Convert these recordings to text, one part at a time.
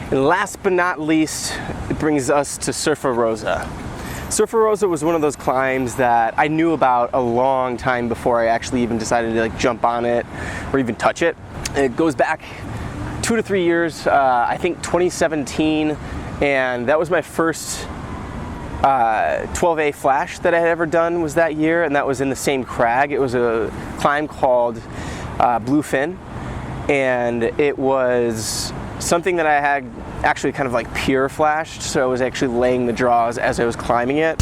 And last but not least, it brings us to Surfa Rosa. Surfa Rosa was one of those climbs that I knew about a long time before I actually even decided to like jump on it or even touch it. It goes back 2 to 3 years, I think 2017, and that was my first 12A flash that I had ever done was that year, and that was in the same crag. It was a climb called Bluefin, and it was something that I had actually kind of like pure flashed, so I was actually laying the draws as I was climbing it.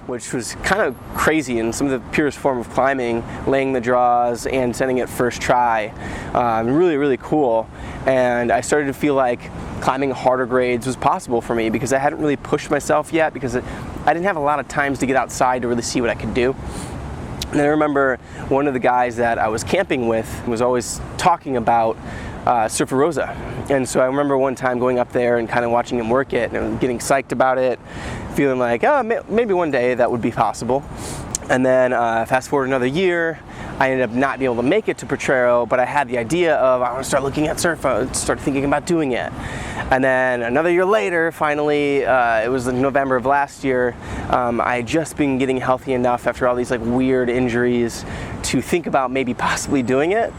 Which was kind of crazy in some of the purest form of climbing, laying the draws and sending it first try. Really, really cool. And I started to feel like climbing harder grades was possible for me because I hadn't really pushed myself yet because I didn't have a lot of times to get outside to really see what I could do. And I remember one of the guys that I was camping with was always talking about Surfa Rosa. And so I remember one time going up there and kind of watching him work it and getting psyched about it, feeling like, oh, maybe one day that would be possible. And then fast forward another year, I ended up not being able to make it to Potrero, but I had the idea of I want to start looking at Surfa, start thinking about doing it. And then another year later, finally, it was in November of last year, I had just been getting healthy enough after all these like weird injuries to think about maybe possibly doing it.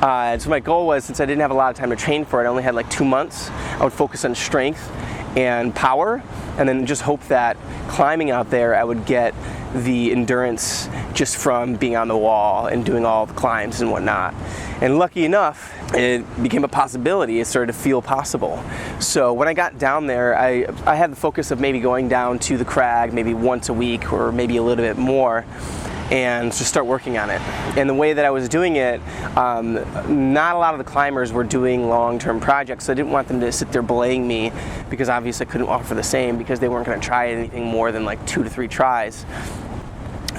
And so my goal was, since I didn't have a lot of time to train for it, I only had like 2 months, I would focus on strength and power, and then just hope that climbing out there I would get the endurance just from being on the wall and doing all the climbs and whatnot. And lucky enough, it became a possibility. It started to feel possible. So when I got down there, I had the focus of maybe going down to the crag maybe once a week or maybe a little bit more, and just start working on it. And the way that I was doing it, not a lot of the climbers were doing long-term projects, so I didn't want them to sit there belaying me because obviously I couldn't offer the same because they weren't going to try anything more than like 2 to 3 tries.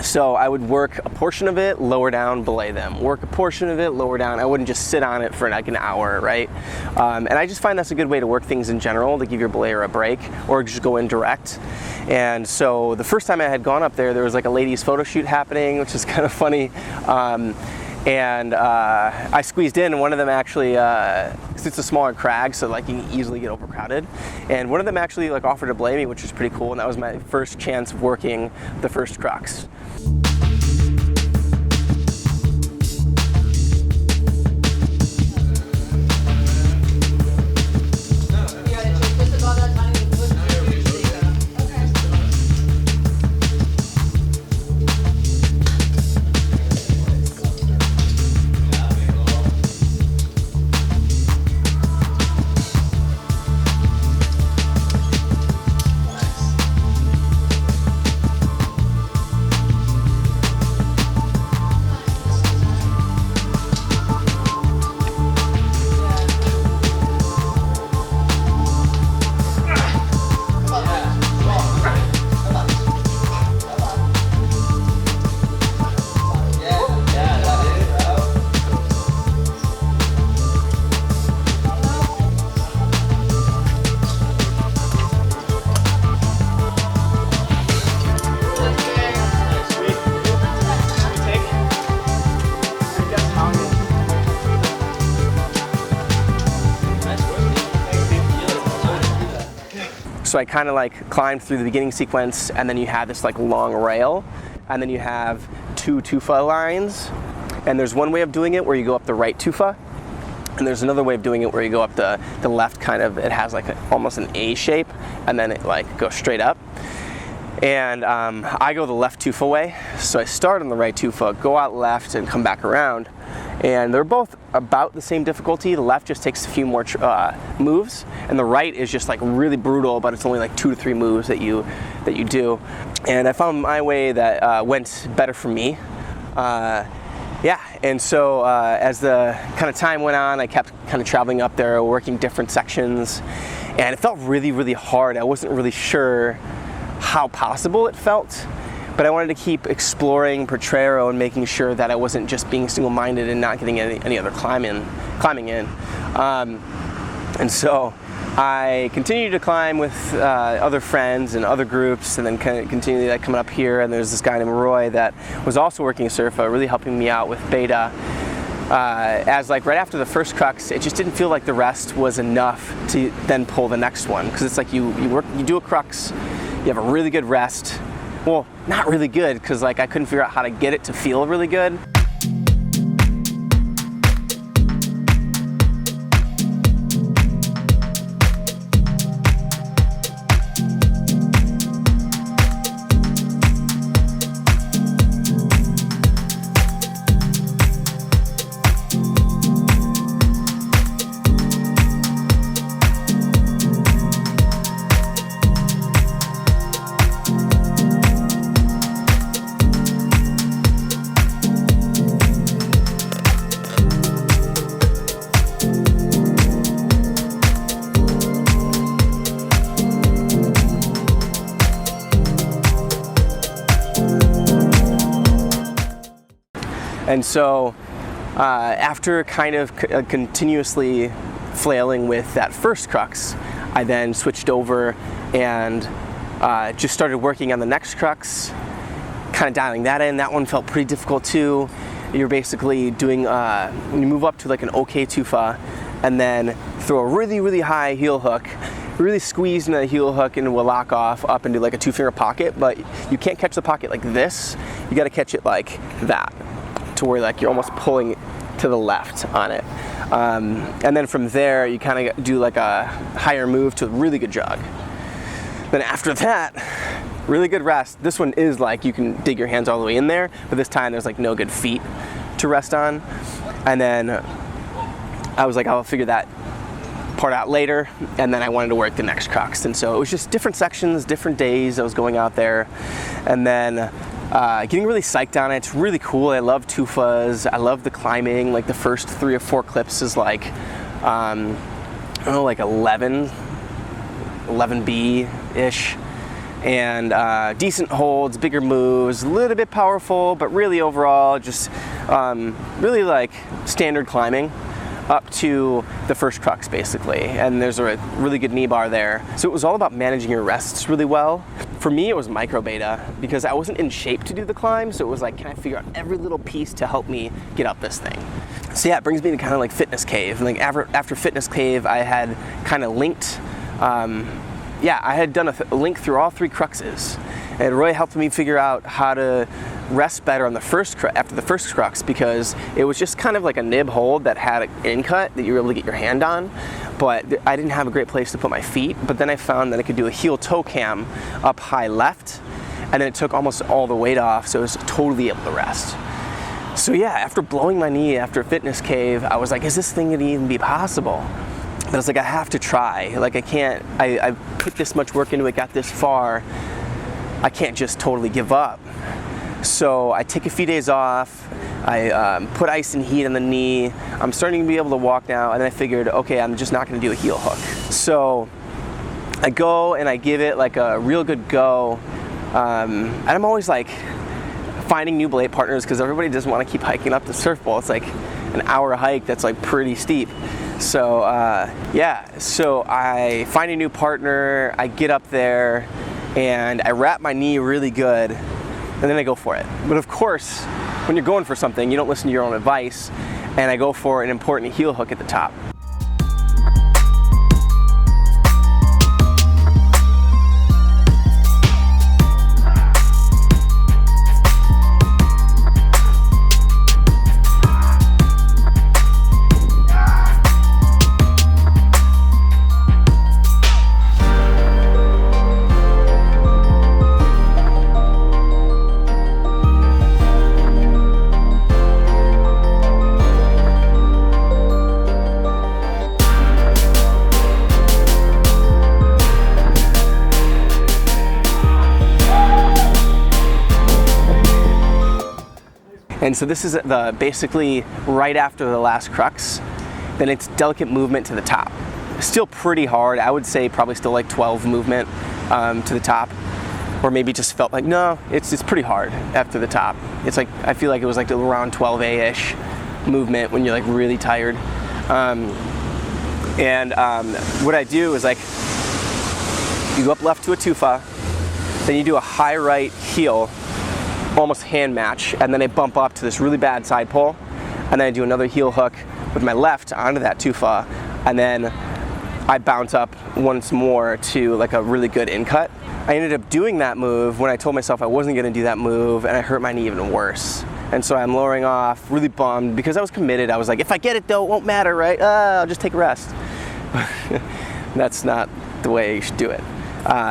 So I would work a portion of it, lower down, belay them. Work a portion of it, lower down. I wouldn't just sit on it for like an hour, right? And I just find that's a good way to work things in general, to give your belayer a break, or just go in direct. And so the first time I had gone up there, there was like a ladies photo shoot happening, which is kind of funny. And I squeezed in, and one of them actually, cause it's a smaller crag, so like you can easily get overcrowded. And one of them actually like offered to belay me, which was pretty cool. And that was my first chance of working the first crux. So I kind of like climbed through the beginning sequence, and then you have this like long rail, and then you have 2 tufa lines. And there's one way of doing it where you go up the right tufa, and there's another way of doing it where you go up the left kind of, it has like almost an A shape, and then it like goes straight up. And I go the left tufa way, so I start on the right tufa, go out left, and come back around. And they're both about the same difficulty. The left just takes a few more moves, and the right is just like really brutal, but it's only like 2 to 3 moves that you do. And I found my way that went better for me. Yeah, and so as the kind of time went on, I kept kind of traveling up there, working different sections, and it felt really, really hard. I wasn't really sure how possible it felt, but I wanted to keep exploring Potrero and making sure that I wasn't just being single-minded and not getting any other climbing in. And so I continued to climb with other friends and other groups, and then kind of continually like coming up here, and there's this guy named Roy that was also working Surfa, really helping me out with beta. As like right after the first crux, it just didn't feel like the rest was enough to then pull the next one, because it's like you do a crux, you have a really good rest. Well, not really good, because like I couldn't figure out how to get it to feel really good. And so after kind of continuously flailing with that first crux, I then switched over and just started working on the next crux, kind of dialing that in. That one felt pretty difficult too. You're basically doing, you move up to like an okay tufa and then throw a really, really high heel hook, really squeeze into the heel hook and it will lock off up into like a 2-finger pocket, but you can't catch the pocket like this. You got to catch it like that, to where like you're almost pulling to the left on it. And then from there, you kind of do like a higher move to a really good jog. Then after that, really good rest. This one is like you can dig your hands all the way in there, but this time there's like no good feet to rest on. And then I was like, I'll figure that part out later, and then I wanted to work the next crux. And so it was just different sections, different days I was going out there, and then getting really psyched on it. It's really cool. I love tufas. I love the climbing. Like the first 3 or 4 clips is like, I don't know, like 11B-ish. And decent holds, bigger moves, a little bit powerful, but really overall just really like standard climbing up to the first crux basically. And there's a really good knee bar there. So it was all about managing your rests really well. For me, it was micro beta because I wasn't in shape to do the climb. So it was like, can I figure out every little piece to help me get up this thing? So yeah, it brings me to kind of like Fitness Cave. And like after Fitness Cave, I had kind of linked, I had done a link through all 3 cruxes. And Roy helped me figure out how to rest better on the after the first crux, because it was just kind of like a nib hold that had an in cut that you were able to get your hand on, but I didn't have a great place to put my feet. But then I found that I could do a heel toe cam up high left, and then it took almost all the weight off, so I was totally able to rest. So yeah, after blowing my knee after Fitness Cave, I was like, is this thing gonna even be possible? But I was like, I have to try. Like I put this much work into it, got this far, I can't just totally give up. So I take a few days off, I put ice and heat on the knee, I'm starting to be able to walk now, and then I figured, okay, I'm just not gonna do a heel hook. So I go and I give it like a real good go, and I'm always like finding new belay partners because everybody doesn't want to keep hiking up the Surf Bowl. It's like an hour hike that's like pretty steep. So so I find a new partner, I get up there, and I wrap my knee really good, and then I go for it. But of course, when you're going for something, you don't listen to your own advice, and I go for an important heel hook at the top. And so this is basically right after the last crux, then it's delicate movement to the top. Still pretty hard, I would say probably still like 12 movement to the top. or maybe just felt like, no, it's pretty hard after the top. It's like, I feel like it was like around 12A-ish movement when you're like really tired. What I do is like, you go up left to a tufa, then you do a high right heel, almost hand match, and then I bump up to this really bad side pull, and then I do another heel hook with my left onto that tufa, and then I bounce up once more to like a really good in cut. I ended up doing that move when I told myself I wasn't gonna do that move, and I hurt my knee even worse. And so I'm lowering off, really bummed, because I was committed. I was like, if I get it though, it won't matter, right? I'll just take a rest. That's not the way you should do it.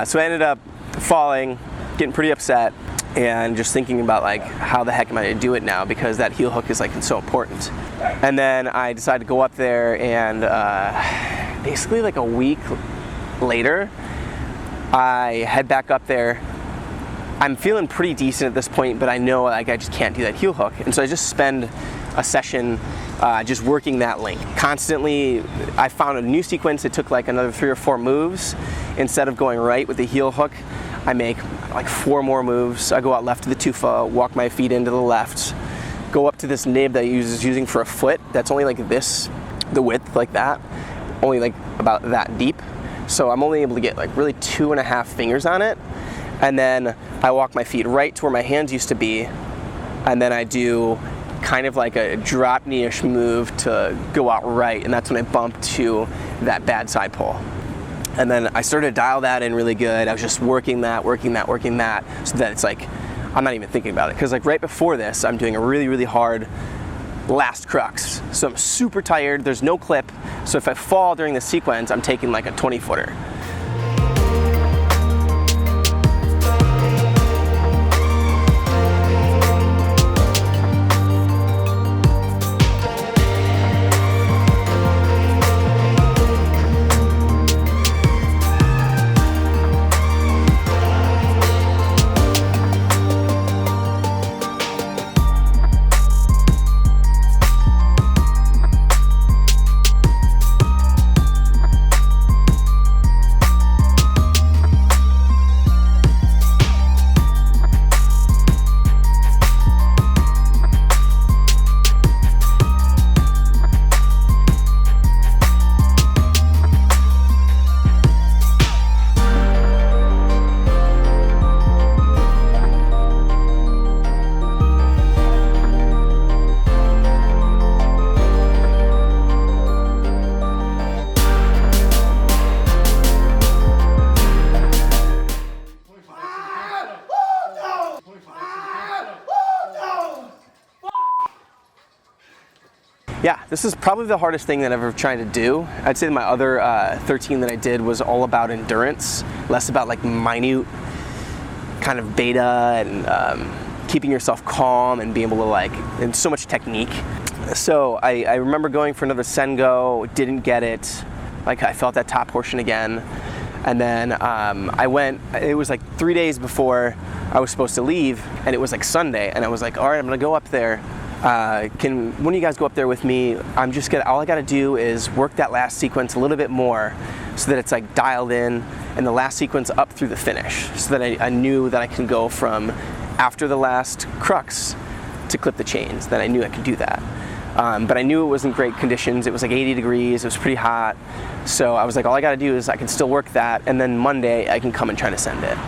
So I ended up falling, getting pretty upset, and just thinking about like, how the heck am I gonna do it now? Because that heel hook is like so important. And then I decided to go up there, and basically like a week later, I head back up there. I'm feeling pretty decent at this point, but I know like I just can't do that heel hook. And so I just spend a session just working that link. Constantly, I found a new sequence. It took like another 3 or 4 moves. Instead of going right with the heel hook, I make like 4 more moves. I go out left to the tufa, walk my feet into the left, go up to this nib that I was using for a foot. That's only like this, the width like that, only like about that deep. So I'm only able to get like really 2.5 fingers on it. And then I walk my feet right to where my hands used to be. And then I do kind of like a drop knee-ish move to go out right. And that's when I bump to that bad side pull. And then I started to dial that in really good. I was just working that, so that it's like, I'm not even thinking about it. Because like right before this, I'm doing a really, really hard last crux. So I'm super tired, there's no clip. So if I fall during the sequence, I'm taking like a 20-footer. Yeah, this is probably the hardest thing that I've ever tried to do. I'd say my other 13 that I did was all about endurance, less about like minute kind of beta and keeping yourself calm and being able to like, and so much technique. So I remember going for another Sengo, didn't get it. Like I felt that top portion again. And then I went, it was like 3 days before I was supposed to leave, and it was like Sunday, and I was like, all right, I'm gonna go up there. Can one of you guys go up there with me? All I gotta do is work that last sequence a little bit more so that it's like dialed in, and the last sequence up through the finish, so that I knew that I can go from after the last crux to clip the chains, that I knew I could do that. But I knew it wasn't great conditions. It was like 80 degrees, it was pretty hot. So I was like, all I gotta do is I can still work that, and then Monday I can come and try to send it.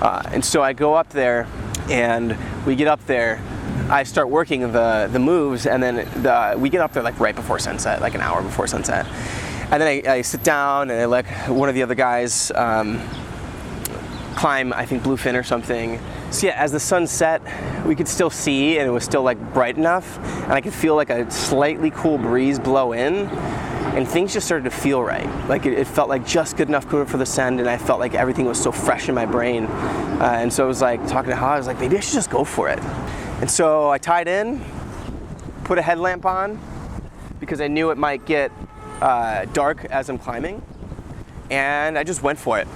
And so I go up there, and we get up there, I start working the moves, and then we get up there like right before sunset, like an hour before sunset. And then I sit down, and I let one of the other guys climb, I think bluefin or something. So yeah, as the sun set, we could still see, and it was still like bright enough, and I could feel like a slightly cool breeze blow in, and things just started to feel right. Like it felt like just good enough for the send, and I felt like everything was so fresh in my brain. And so I was like talking to Ha, I was like, maybe I should just go for it. And so I tied in, put a headlamp on, because I knew it might get dark as I'm climbing, and I just went for it.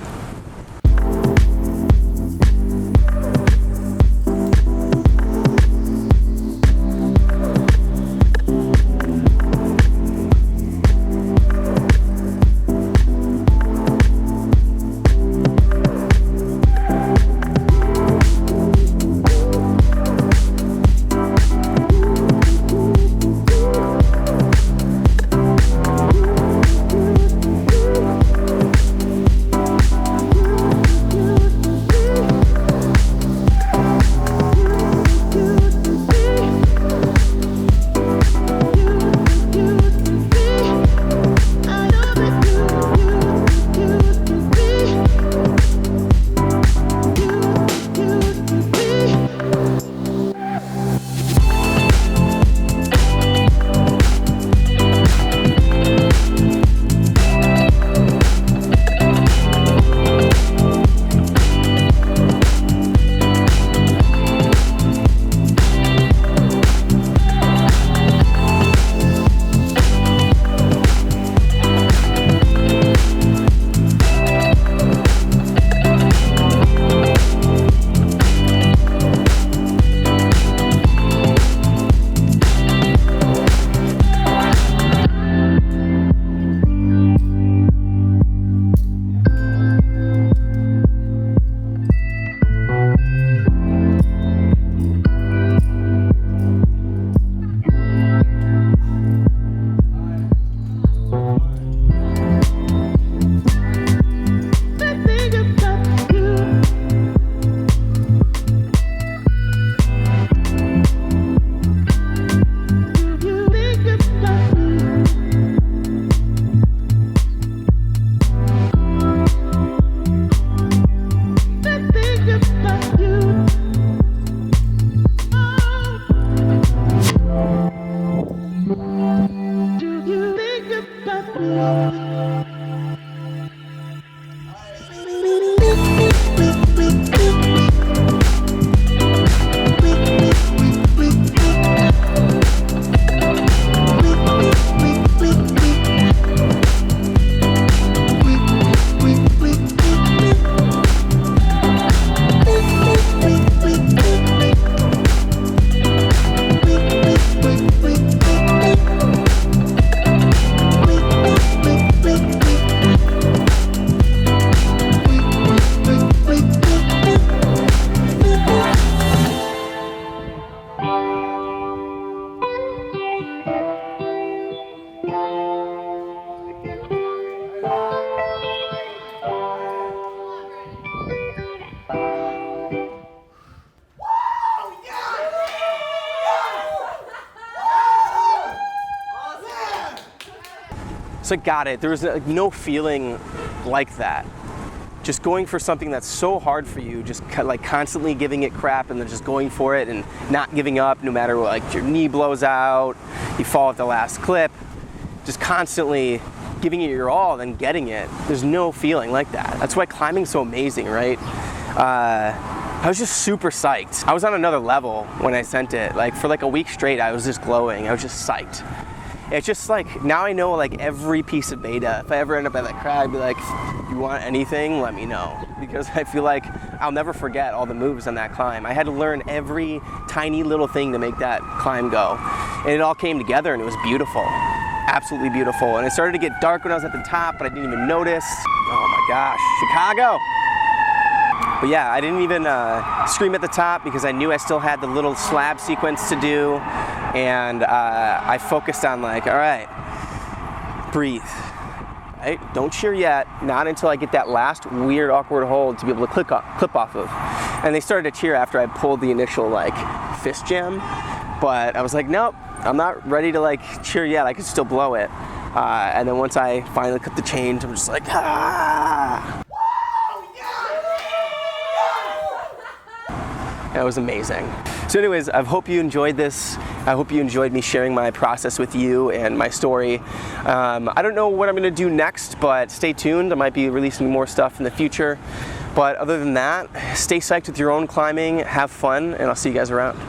So I got it. There was like no feeling like that. Just going for something that's so hard for you, just like constantly giving it crap and then just going for it and not giving up no matter what, like your knee blows out, you fall at the last clip, just constantly giving it your all, then getting it. There's no feeling like that. That's why climbing's so amazing, right? I was just super psyched. I was on another level when I sent it. Like for like a week straight, I was just glowing. I was just psyched. It's just like, now I know like every piece of beta. If I ever end up at that crag, I'd be like, you want anything, let me know. Because I feel like I'll never forget all the moves on that climb. I had to learn every tiny little thing to make that climb go. And it all came together and it was beautiful. Absolutely beautiful. And it started to get dark when I was at the top, but I didn't even notice. Oh my gosh, Chicago. But yeah, I didn't even scream at the top because I knew I still had the little slab sequence to do. And I focused on like, all right, breathe. Right? Don't cheer yet, not until I get that last weird, awkward hold to be able to clip off of. And they started to cheer after I pulled the initial like fist jam. But I was like, nope, I'm not ready to like cheer yet. I can still blow it. And then once I finally cut the change, I'm just like, ah. That was amazing. So anyways, I hope you enjoyed this. I hope you enjoyed me sharing my process with you and my story. I don't know what I'm gonna do next, but stay tuned. I might be releasing more stuff in the future. But other than that, stay psyched with your own climbing, have fun, and I'll see you guys around.